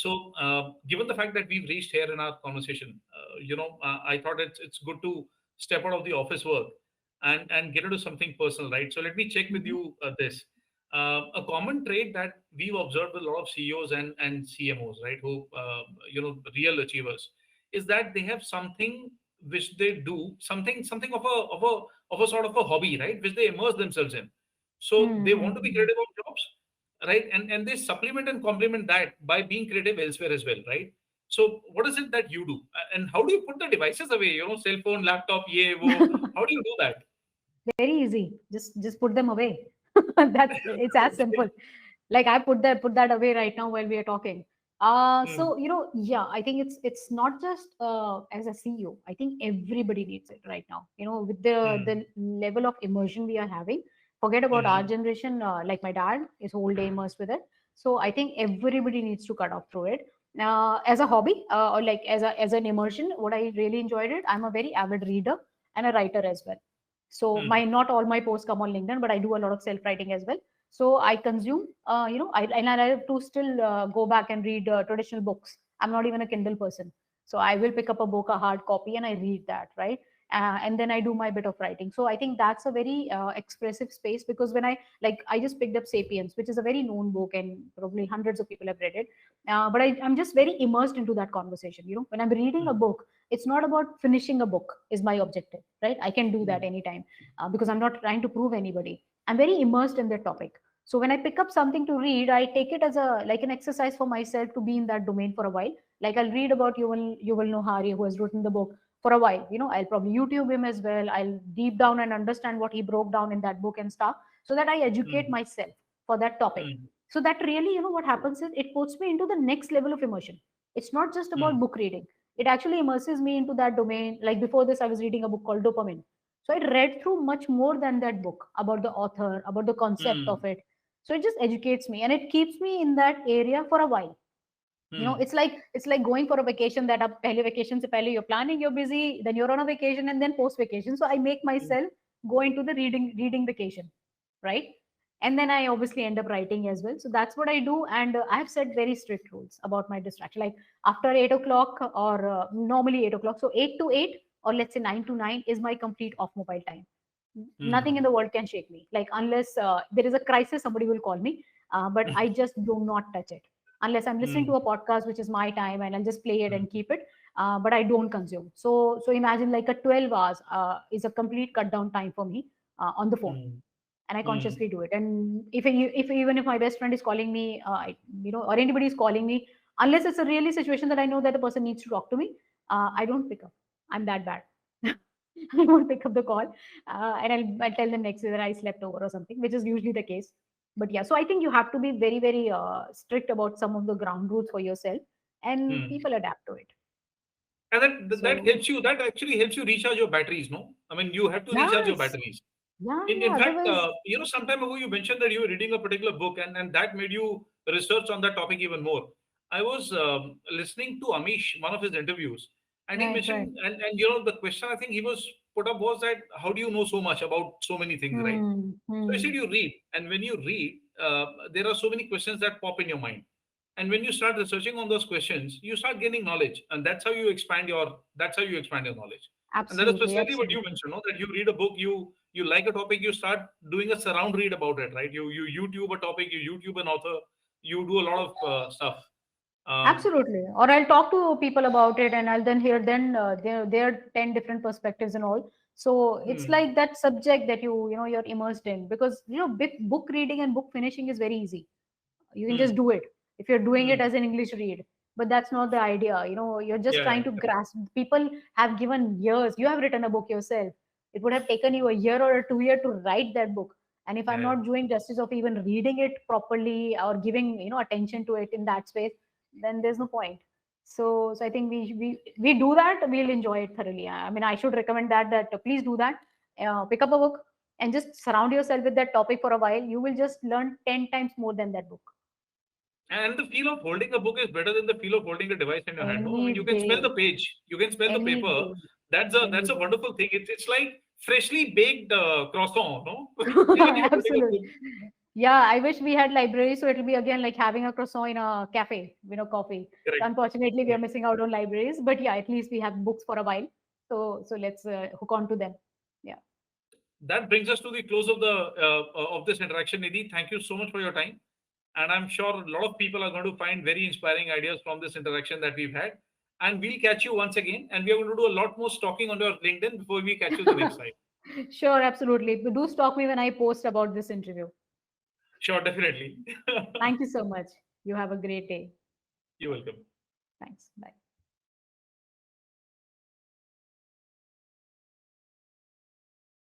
So, given the fact that we've reached here in our conversation, I thought it's good to step out of the office work and get into something personal, right? So, let me check with Mhm. you this. A common trait that we've observed with a lot of CEOs and CMOs, right, who real achievers, is that they have something which they do, something of a sort of a hobby, right, which they immerse themselves in. So they want to be Mm-hmm. creative on jobs, right, and they supplement and complement that by being creative elsewhere as well, right? So what is it that you do, and how do you put the devices away, cell phone, laptop, ye wo, how do you do that? Very easy. Just put them away. That's it's as simple. Okay. Like I put that away right now while we are talking. So Hmm. yeah, I think it's not just as a CEO. I think everybody needs it right now. With the Hmm. level of immersion we are having, forget about our Hmm. generation. Like my dad is whole day immersed with it. So I think everybody needs to cut off through it. As a hobby, or like as an immersion, what I really enjoyed it. I'm a very avid reader and a writer as well. So my Hmm. not all my posts come on LinkedIn, but I do a lot of self writing as well. So I consume, I have to still go back and read traditional books. I'm not even a Kindle person, so I will pick up a book, a hard copy, and I read that, right? And then I do my bit of writing. So I think that's a very expressive space, because when I just picked up *Sapiens*, which is a very known book, and probably hundreds of people have read it. But I'm just very immersed into that conversation. When I'm reading a Hmm. book, it's not about finishing a book is my objective, right? I can do that Hmm. anytime, because I'm not trying to prove anybody. I'm very immersed in that topic. So when I pick up something to read, I take it as a like an exercise for myself to be in that domain for a while. Like I'll read about Yuval Noah Harari, who has written the book, for a while. I'll probably YouTube him as well. I'll deep down and understand what he broke down in that book and stuff, so that I educate Hmm. myself for that topic. Hmm. So that really, what happens is it puts me into the next level of immersion. It's not just about Hmm. book reading. It actually immerses me into that domain. Like before this, I was reading a book called Dopamine. So I read through much more than that book, about the author, about the concept of Hmm. it. So it just educates me and it keeps me in that area for a while. Hmm. It's like going for a vacation, that up pehle vacation se pehle you're planning, you're busy, then you're on a vacation, and then post vacation. So I make Hmm. myself go into the reading vacation, right? And then I obviously end up writing as well. So that's what I do, and I have set very strict rules about my distraction. Like after 8 o'clock, or normally 8 o'clock, so 8 to 8, or let's say 9 to 9 is my complete off mobile time. Nothing in Hmm. the world can shake me. Like unless there is a crisis, somebody will call me, but I just do not touch it unless I'm listening to Hmm. a podcast, which is my time, and I'll just play it Hmm. and keep it. But I don't consume. So imagine like a 12 hours is a complete cut down time for me on the phone, Hmm. and I Hmm. consciously do it. And if even if my best friend is calling me, or anybody is calling me, unless it's a really situation that I know that the person needs to talk to me, I don't pick up. I'm that bad. I won't pick up the call, and I'll tell them next day that I slept over or something, which is usually the case. But yeah, so I think you have to be very, very strict about some of the ground rules for yourself, and Hmm. people adapt to it. And that So helps you. That actually helps you recharge your batteries. No, I mean you have to recharge your yes, batteries. yeah, In yeah. fact, Otherwise, some time ago you mentioned that you were reading a particular book, and that made you research on that topic even more. I was listening to Amish, one of his interviews, and he right, right. mentioned, and the question I think he was put up was that how do you know so much about so many things, right? Hmm, So he hmm. said you read, and when you read, there are so many questions that pop in your mind, and when you start researching on those questions, you start gaining knowledge, and that's how you expand your knowledge. And that is Absolutely, precisely what you absolutely. mentioned, no? That you read a book, you like a topic, you start doing a surround read about it, right? You YouTube a topic, you YouTube an author, you do a lot of stuff. Um, Absolutely. Or I'll talk to people about it, and I'll then hear their 10 different perspectives and all. So it's hmm, like that subject that you're immersed in, because big book reading and book finishing is very easy. You can just hmm, do it if you're doing it hmm. as an English read. But that's not the idea. You're just Yeah, trying yeah, to correct. grasp. People have given years. You have written a book yourself. It would have taken you a year or a 2 year to write that book. And if I'm Yeah, yeah. not doing justice of even reading it properly or giving attention to it in that space, then there's no point. So I think we do that. We'll enjoy it thoroughly. I mean, I should recommend that please do that. Pick up a book and just surround yourself with that topic for a while. You will just learn 10 times more than that book. And the feel of holding a book is better than the feel of holding a device in your hand. No, I Any mean you can smell day, the page, you can smell the any paper. day, That's any a day. wonderful thing. It's like freshly baked croissant. No, even you're holding a Absolutely. book. Yeah, I wish we had libraries, so it'll be again like having a croissant in a cafe, coffee. So Correct. unfortunately, we are Correct. missing out on libraries, but yeah, at least we have books for a while. So let's hook on to them. Yeah. That brings us to the close of the of this interaction, Nidhi. Thank you so much for your time, and I'm sure a lot of people are going to find very inspiring ideas from this interaction that we've had. And we'll catch you once again, and we are going to do a lot more stalking on your LinkedIn before we catch you the next time. Sure, absolutely. But do stalk me when I post about this interview. Sure, definitely. Thank you so much. You have a great day. You're welcome. Thanks. Bye.